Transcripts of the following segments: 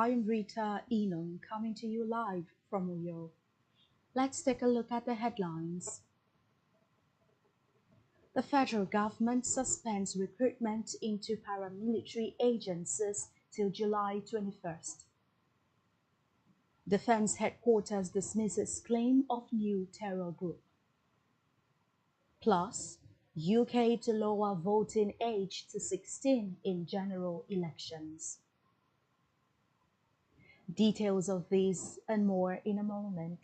I'm Rita Enum coming to you live from Uyo. Let's take a look at the headlines. The federal government suspends recruitment into paramilitary agencies till July 21st. Defense headquarters dismisses claim of new terror group. Plus, UK to lower voting age to 16 in general elections. Details of these and more in a moment.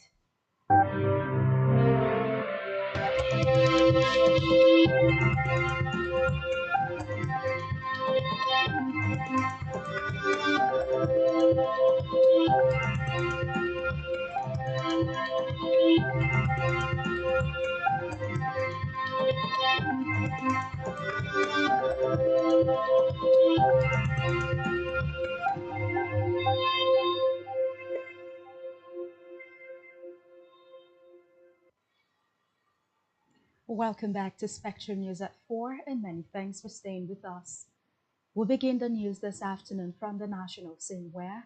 Welcome back to Spectrum News at 4, and many thanks for staying with us. We begin the news this afternoon from the national scene where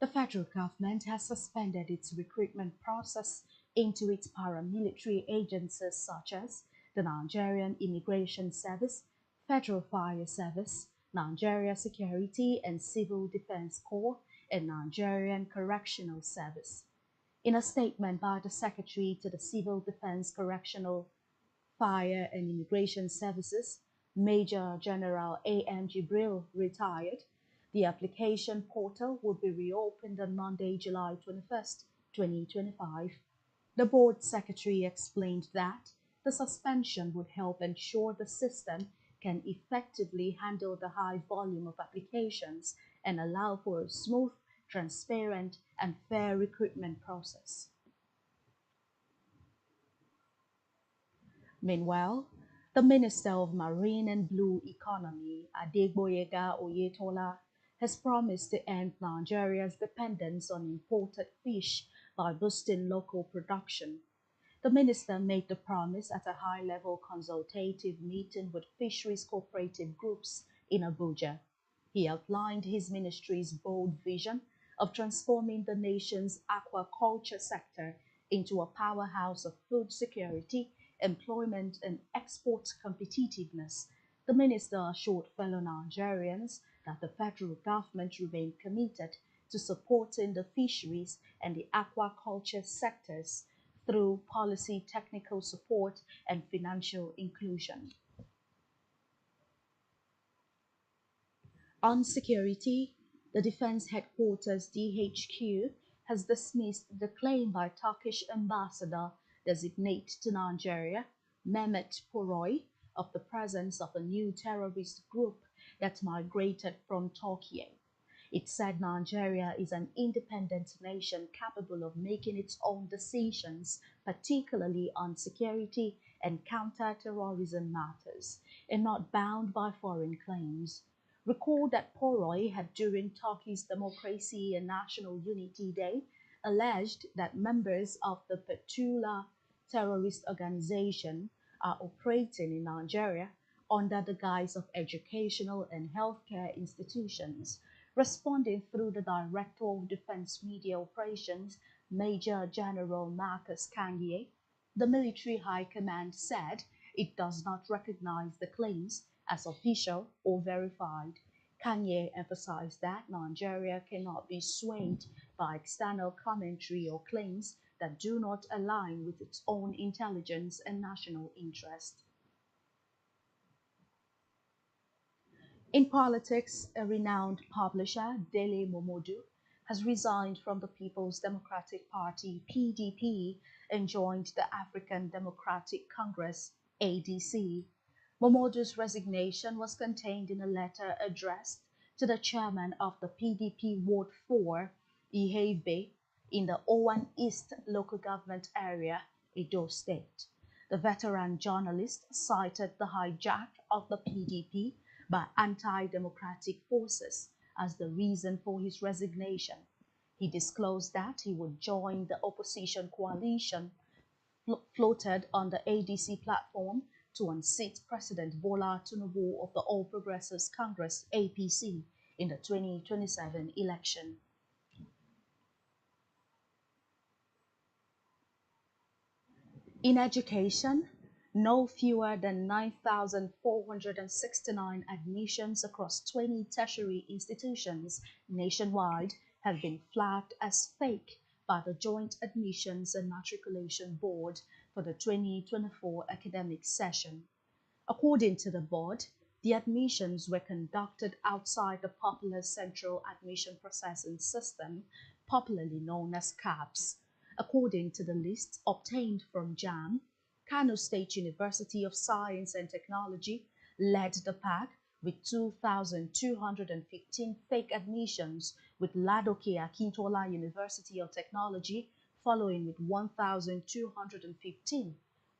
the federal government has suspended its recruitment process into its paramilitary agencies such as the Nigerian Immigration Service, Federal Fire Service, Nigeria Security and Civil Defense Corps, and Nigerian Correctional Service. In a statement by the Secretary to the Civil Defense Correctional Fire and Immigration Services, Major General A.M. Jibril, retired, the application portal will be reopened on Monday, July 21st, 2025. The board secretary explained that the suspension would help ensure the system can effectively handle the high volume of applications and allow for a smooth, transparent, and fair recruitment process. Meanwhile, the Minister of Marine and Blue Economy, Adegboyega Oyetola, has promised to end Nigeria's dependence on imported fish by boosting local production. The minister made the promise at a high-level consultative meeting with fisheries cooperative groups in Abuja. He outlined his ministry's bold vision of transforming the nation's aquaculture sector into a powerhouse of food security, employment, and export competitiveness. The minister assured fellow Nigerians that the federal government remained committed to supporting the fisheries and the aquaculture sectors through policy, technical support, and financial inclusion. On security, the Defense Headquarters DHQ has dismissed the claim by Turkish ambassador designate to Nigeria, Mehmet Poroy, of the presence of a new terrorist group that migrated from Turkey. It said Nigeria is an independent nation capable of making its own decisions, particularly on security and counter-terrorism matters, and not bound by foreign claims. Recall that Poroy had, during Turkey's Democracy and National Unity Day, alleged that members of the Fethullah terrorist organization are operating in Nigeria under the guise of educational and healthcare institutions. Responding through the Director of Defense Media Operations, Major General Marcus Kanye, the military high command said it does not recognize the claims as official or verified. Kanye emphasized that Nigeria cannot be swayed by external commentary or claims that do not align with its own intelligence and national interest. In politics, a renowned publisher, Dele Momodu, has resigned from the People's Democratic Party (PDP) and joined the African Democratic Congress (ADC). Momodu's resignation was contained in a letter addressed to the chairman of the PDP Ward 4, Ihebe, in the Owan East local government area, Edo State. The veteran journalist cited the hijack of the PDP by anti-democratic forces as the reason for his resignation. He disclosed that he would join the opposition coalition floated on the ADC platform to unseat President Bola Tinubu of the All Progressives Congress (APC) in the 2027 election. In education, no fewer than 9,469 admissions across 20 tertiary institutions nationwide have been flagged as fake by the Joint Admissions and Matriculation Board for the 2024 academic session. According to the board, the admissions were conducted outside the popular Central Admission Processing System, popularly known as CAPS. According to the list obtained from JAM, Kano State University of Science and Technology led the pack with 2,215 fake admissions, with Ladoke Akintola University of Technology following with 1,215.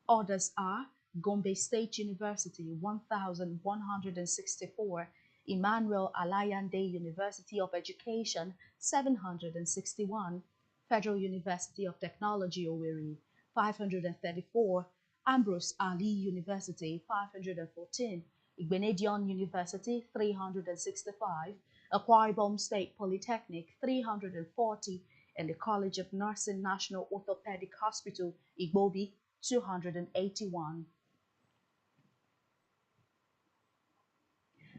Others are Gombe State University 1,164, Emmanuel Alayande University of Education 761, Federal University of Technology Owerri 534, Ambrose Ali University 514, Igbenedion University 365, Akwa Ibom State Polytechnic 340, and the College of Nursing National Orthopedic Hospital Igbobi 281.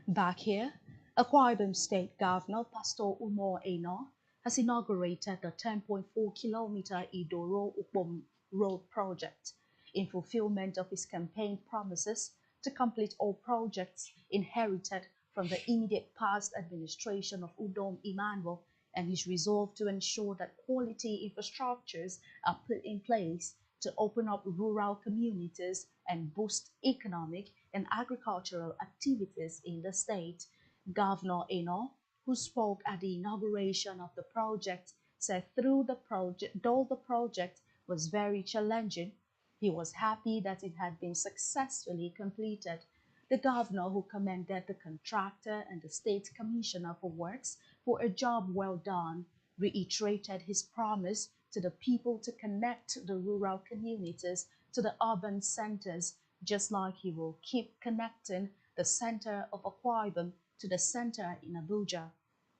Back here, Akwa Ibom State Governor Pastor Umar Eno has inaugurated the 10.4-kilometer Idoro-Ukbom Road project in fulfillment of his campaign promises to complete all projects inherited from the immediate past administration of Udom Emmanuel, and his resolve to ensure that quality infrastructures are put in place to open up rural communities and boost economic and agricultural activities in the state. Governor Eno, who spoke at the inauguration of the project, said though the project was very challenging, he was happy that it had been successfully completed. The governor, who commended the contractor and the state commissioner for works for a job well done, reiterated his promise to the people to connect the rural communities to the urban centers, just like he will keep connecting the center of Akwa Ibom to the center in Abuja.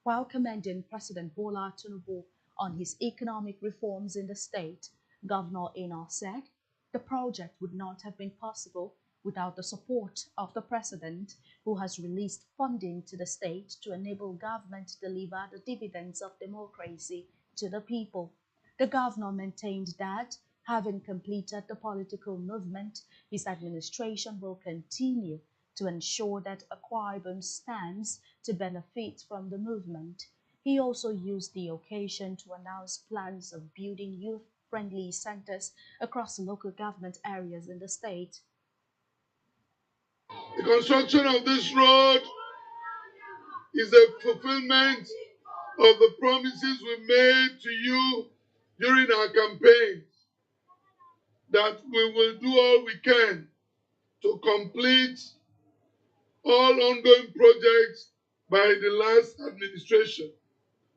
While commending President Bola Tinubu on his economic reforms in the state, Governor Eno said the project would not have been possible without the support of the President, who has released funding to the state to enable government to deliver the dividends of democracy to the people. The governor maintained that, having completed the political movement, his administration will continue to ensure that Akwa Ibom stands to benefit from the movement. He also used the occasion to announce plans of building youth-friendly centers across local government areas in the state. The construction of this road is a fulfillment of the promises we made to you during our campaign, that we will do all we can to complete all ongoing projects by the last administration.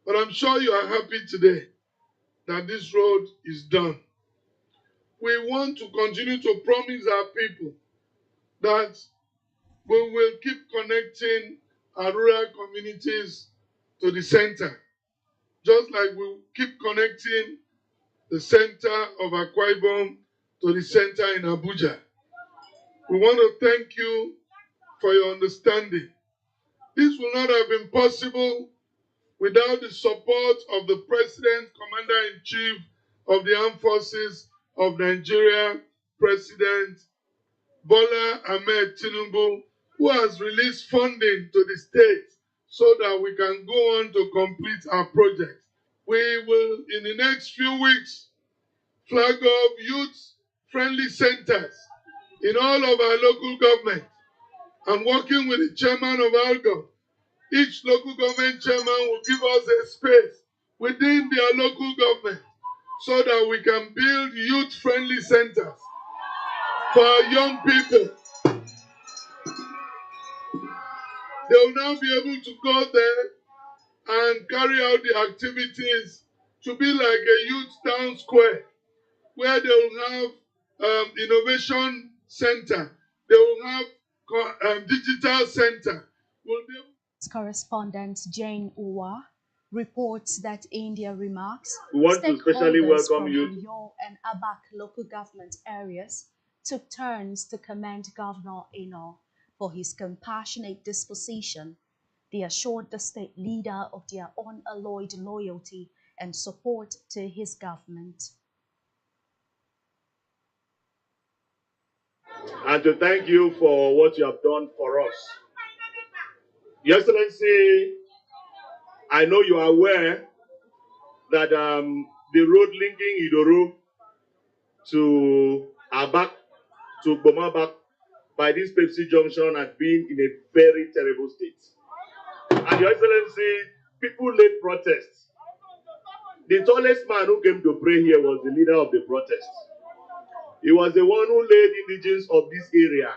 But I'm sure you are happy today that this road is done. We want to continue to promise our people that we will keep connecting our rural communities to the center, just like we keep connecting the center of Akwa Ibom to the center in Abuja. We want to thank you for your understanding. This would not have been possible without the support of the President, Commander-in-Chief of the Armed Forces of Nigeria, President Bola Ahmed Tinubu, who has released funding to the state so that we can go on to complete our project. We will, in the next few weeks, flag up youth-friendly centers in all of our local government. And working with the chairman of ALGO, each local government chairman will give us a space within their local government so that we can build youth-friendly centers for our young people. They will now be able to go there and carry out the activities to be like a youth town square, where they will have innovation center, they will have digital center. Correspondent Jane Uwa Reports that India remarks We want to specially stakeholders welcome from you. Uyo and Abak local government areas took turns to commend Governor Eno for his compassionate disposition. They assured the state leader of their unalloyed loyalty and support to his government. And to thank you for what you have done for us. Your Excellency, I know you are aware that the road linking Idoro to Abak to Bomabak by this Pepsi junction has been in a very terrible state. And Your Excellency, people laid protests. The tallest man who came to pray here was the leader of the protest. He was the one who led indigents of this area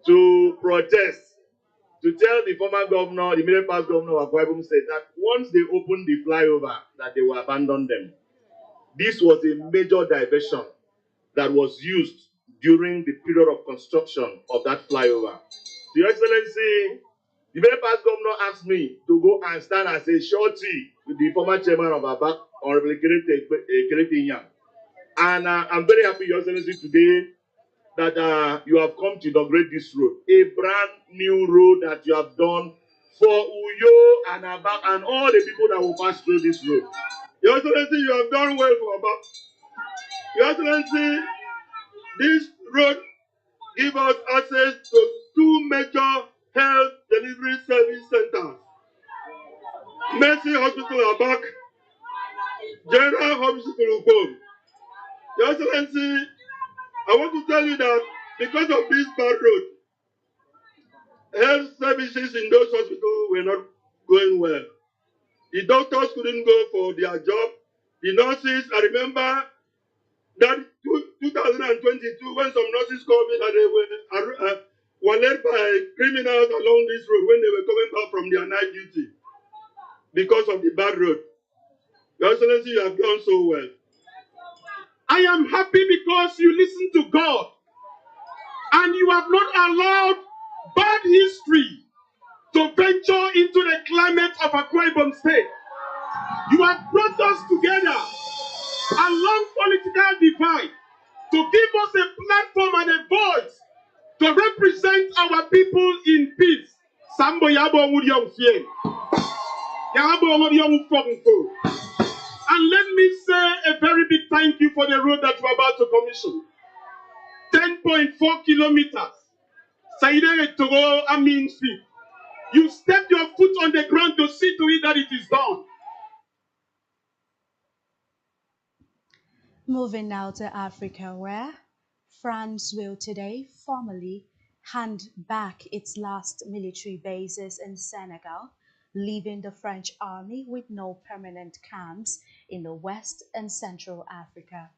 to protest, to tell the former governor, the immediate past governor of Akwa Ibom State, that once they opened the flyover, that they will abandon them. This was a major diversion that was used during the period of construction of that flyover. Your Excellency, the very past governor asked me to go and stand as a shorty with the former chairman of ABAC, Honorable Kerete Inyang. And I'm very happy, Your Excellency, today that you have come to inaugurate this road. A brand new road that you have done for Uyo and ABAC and all the people that will pass through this road. Your Excellency, you have done well for ABAC. Your Excellency, this road gives us access to two major health delivery service centers. Mercy Hospital Abak, General Hospital Ubom. Your Excellency, I want to tell you that because of this bad road, health services in those hospitals were not going well. The doctors couldn't go for their job. The nurses, I remember that 2022, when some nurses called me that they were led by criminals along this road when they were coming back from their night duty because of the bad road. Your Excellency, you have done so well. I am happy because you listen to God and you have not allowed bad history to venture into the climate of Akwa Ibom State. You have brought us together along political divide to give us a platform and a voice to represent our people in peace. Sambo yabo wudiyong fien. Yabo wudiyong fongfo. And let me say a very big thank you for the road that we're about to commission. 10.4 kilometers. Saidere Togo Amin Street. You step your foot on the ground to see to it that it is done. Moving now to Africa, where France will today formally hand back its last military bases in Senegal, leaving the French army with no permanent camps in the West and Central Africa.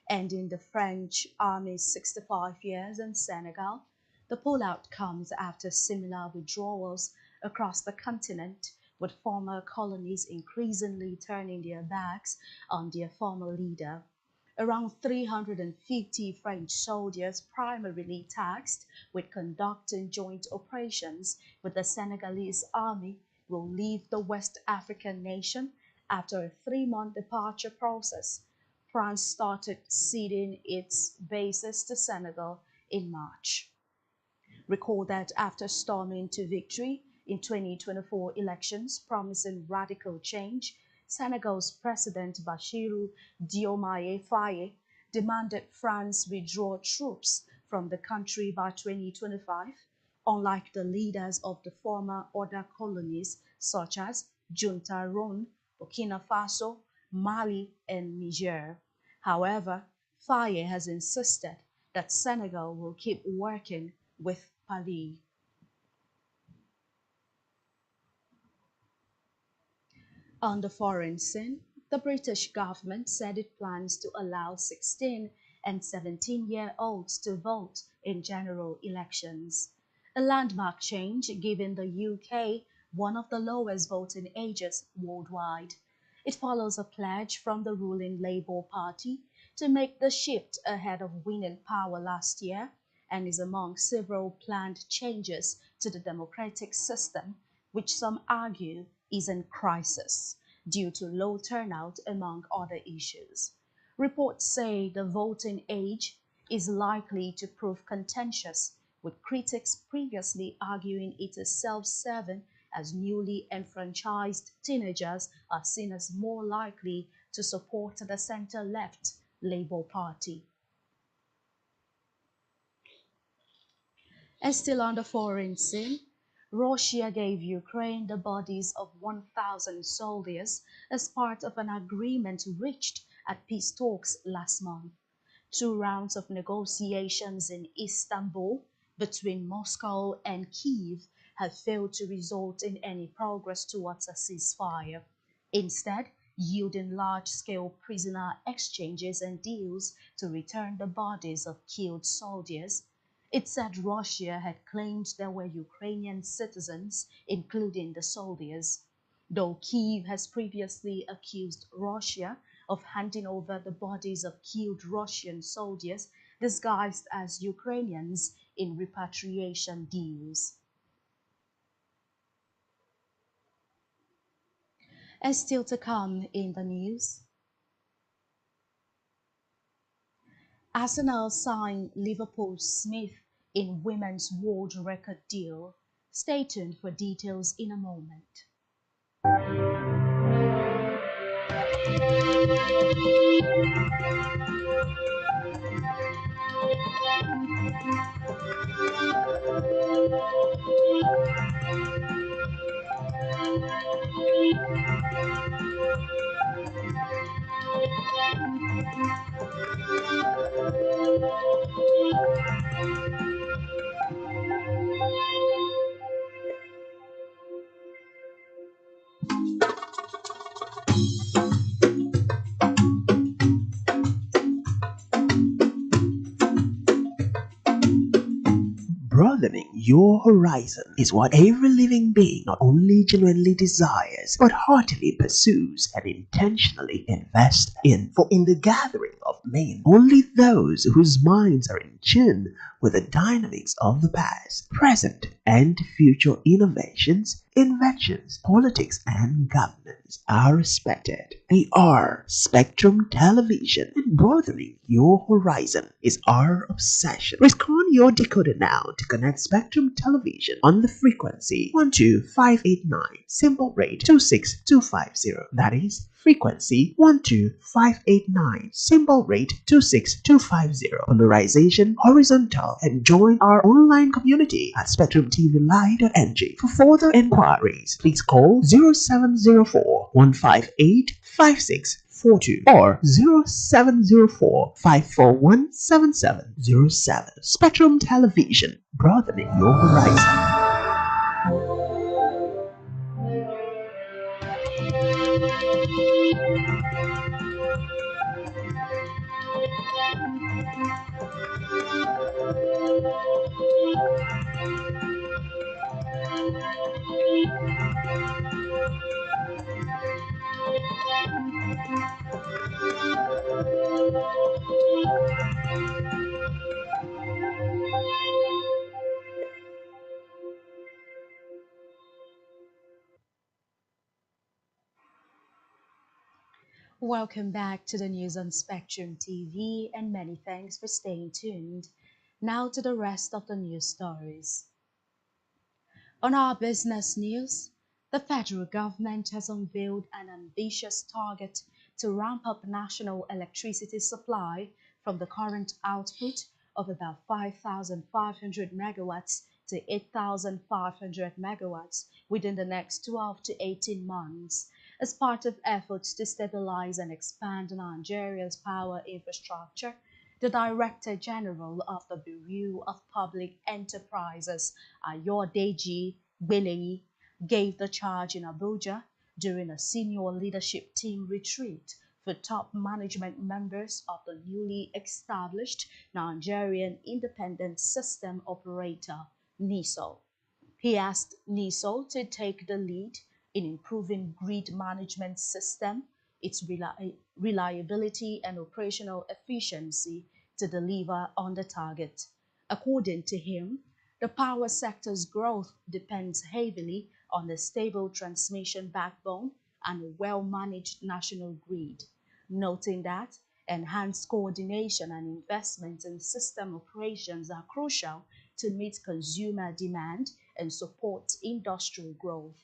Ending the French army's 65 years in Senegal, the pullout comes after similar withdrawals across the continent, with former colonies increasingly turning their backs on their former leader. Around 350 French soldiers, primarily tasked with conducting joint operations with the Senegalese army, will leave the West African nation after a 3-month departure process. France started ceding its bases to Senegal in March. Recall that after storming to victory in 2024 elections promising radical change, Senegal's President Bassirou Diomaye Faye demanded France withdraw troops from the country by 2025, unlike the leaders of the former other colonies such as Junta Ron, Burkina Faso, Mali, and Niger. However, Faye has insisted that Senegal will keep working with Paris. On the foreign scene, the British government said it plans to allow 16 and 17-year-olds to vote in general elections, a landmark change given the UK one of the lowest voting ages worldwide. It follows a pledge from the ruling Labour Party to make the shift ahead of winning power last year and is among several planned changes to the democratic system, which some argue is in crisis due to low turnout among other issues. Reports say the voting age is likely to prove contentious, with critics previously arguing it is self-serving as newly enfranchised teenagers are seen as more likely to support the center-left Labour Party. And still on the foreign scene, Russia gave Ukraine the bodies of 1,000 soldiers as part of an agreement reached at peace talks last month. Two rounds of negotiations in Istanbul between Moscow and Kyiv have failed to result in any progress towards a ceasefire, instead yielding large-scale prisoner exchanges and deals to return the bodies of killed soldiers. It said Russia had claimed there were Ukrainian citizens, including the soldiers, though Kyiv has previously accused Russia of handing over the bodies of killed Russian soldiers disguised as Ukrainians in repatriation deals. And still to come in the news, Arsenal signed Liverpool Smith in women's world record deal. Stay tuned for details in a moment. Broadening your horizon is what every living being not only genuinely desires, but heartily pursues and intentionally invests in. For in the gathering of men, only those whose minds are in tune with the dynamics of the past, present, and future innovations, inventions, politics, and governance are respected. They are Spectrum Television, and broadening your horizon is our obsession. Risk on your decoder now to connect Spectrum Television on the frequency 12589, symbol rate 26250. That is frequency 12589, symbol rate 26250. Polarization horizontal, and join our online community at spectrumtvlive.ng. For further inquiries, please call 0704 158 5642 or 0704 541 7707. Spectrum Television, broadening your horizon. Welcome back to the news on Spectrum TV, and many thanks for staying tuned. Now to the rest of the news stories. On our business news, the federal government has unveiled an ambitious target to ramp up national electricity supply from the current output of about 5,500 megawatts to 8,500 megawatts within the next 12 to 18 months, as part of efforts to stabilize and expand Nigeria's power infrastructure. The Director General of the Bureau of Public Enterprises, Ayodeji Gbeleyi, gave the charge in Abuja during a senior leadership team retreat for top management members of the newly established Nigerian Independent System Operator, NISO. He asked NISO to take the lead in improving grid management system, its reliability and operational efficiency to deliver on the target. According to him, the power sector's growth depends heavily on a stable transmission backbone and a well-managed national grid, noting that enhanced coordination and investment in system operations are crucial to meet consumer demand and support industrial growth.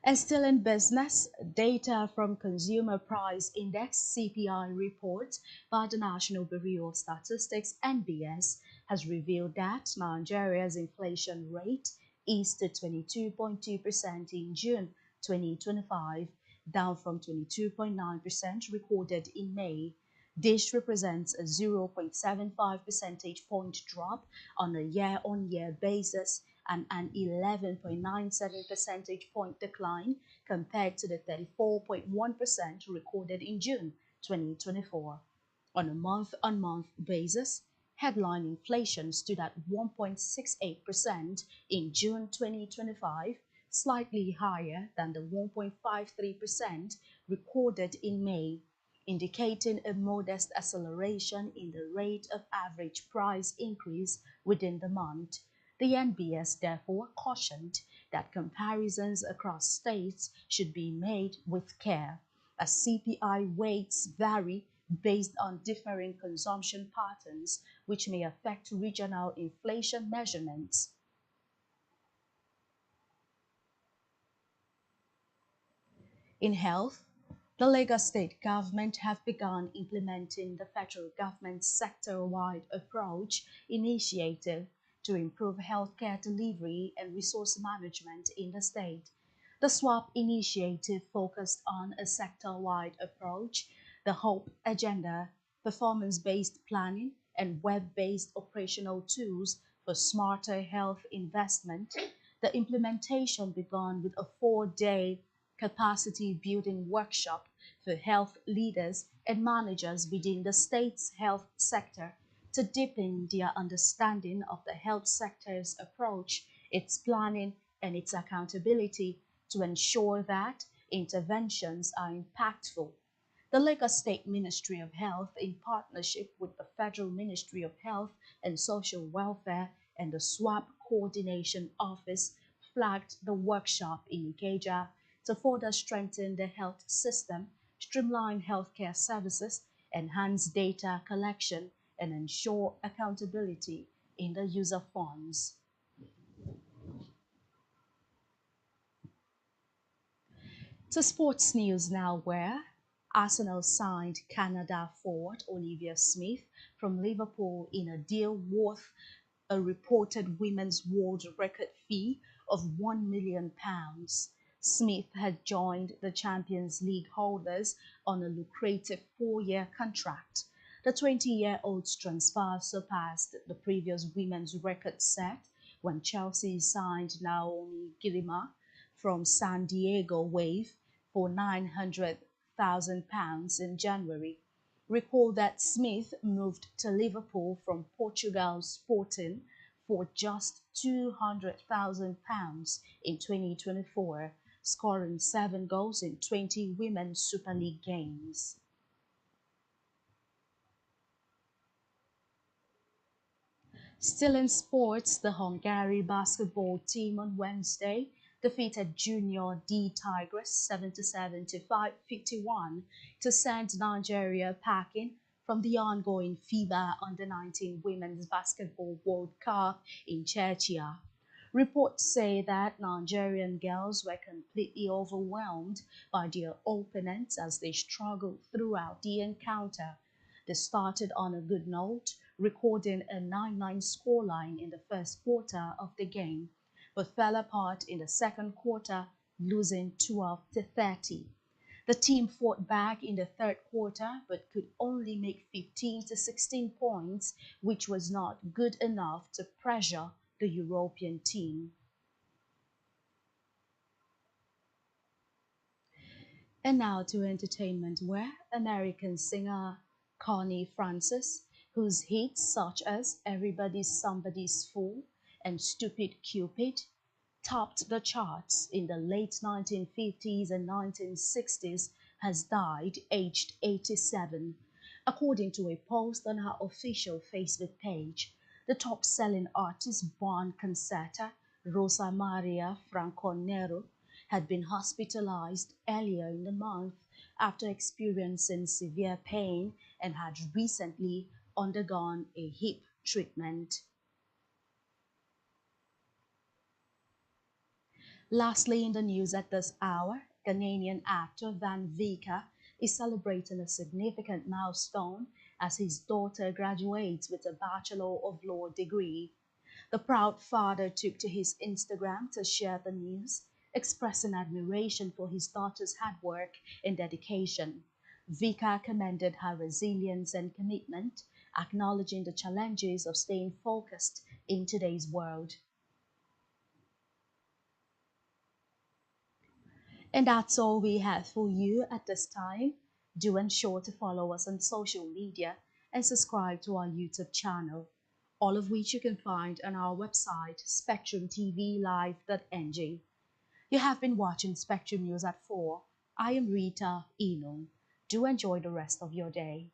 And still in business, data from Consumer Price Index (CPI) report by the National Bureau of Statistics (NBS) has revealed that Nigeria's inflation rate eased to 22.2% in June 2025, down from 22.9% recorded in May. This represents a 0.75 percentage point drop on a year-on-year basis and an 11.97 percentage point decline compared to the 34.1% recorded in June 2024. On a month-on-month basis, headline inflation stood at 1.68% in June 2025, slightly higher than the 1.53% recorded in May, indicating a modest acceleration in the rate of average price increase within the month. The NBS therefore cautioned that comparisons across states should be made with care, as CPI weights vary based on differing consumption patterns, which may affect regional inflation measurements. In health, the Lagos state government have begun implementing the federal government's sector-wide approach initiative to improve healthcare delivery and resource management in the state. The SWAP initiative focused on a sector-wide approach, the HOPE agenda, performance-based planning, and web-based operational tools for smarter health investment. The implementation began with a 4-day capacity building workshop for health leaders and managers within the state's health sector to deepen their understanding of the health sector's approach, its planning, and its accountability to ensure that interventions are impactful. The Lagos State Ministry of Health, in partnership with the Federal Ministry of Health and Social Welfare and the SWAP Coordination Office, flagged the workshop in Ikeja to further strengthen the health system, streamline healthcare services, enhance data collection, and ensure accountability in the use of funds. To sports news now, where Arsenal signed Canada forward Olivia Smith from Liverpool in a deal worth a reported women's world record fee of £1 million. Smith had joined the Champions League holders on a lucrative 4-year contract. The 20-year-old's transfer surpassed the previous women's record set when Chelsea signed Naomi Gilima from San Diego Wave for £900,000 in January. Recall that Smith moved to Liverpool from Portugal's Sporting for just £200,000 in 2024, scoring 7 goals in 20 Women's Super League games. Still in sports, the Hungary basketball team on Wednesday defeated Junior D Tigers 77 to 51 to send Nigeria packing from the ongoing FIBA Under-19 Women's Basketball World Cup in Czechia. Reports say that Nigerian girls were completely overwhelmed by their opponents as they struggled throughout the encounter. They started on a good note, recording a 9-9 scoreline in the first quarter of the game, but fell apart in the second quarter, losing 12 to 30. The team fought back in the third quarter but could only make 15 to 16 points, which was not good enough to pressure the European team. And now to entertainment, where American singer Connie Francis, whose hits such as Everybody's Somebody's Fool and Stupid Cupid topped the charts in the late 1950s and 1960s, has died aged 87. According to a post on her official Facebook page, the top-selling artist born concerta Rosa Maria Franconero had been hospitalized earlier in the month after experiencing severe pain and had recently undergone a hip treatment. Lastly, in the news at this hour, Ghanaian actor Van Vika is celebrating a significant milestone as his daughter graduates with a Bachelor of Law degree. The proud father took to his Instagram to share the news, expressing admiration for his daughter's hard work and dedication. Vika commended her resilience and commitment, acknowledging the challenges of staying focused in today's world. And that's all we have for you at this time. Do ensure to follow us on social media and subscribe to our YouTube channel, all of which you can find on our website, spectrumtvlive.ng. You have been watching Spectrum News at 4. I am Rita Inung. Do enjoy the rest of your day.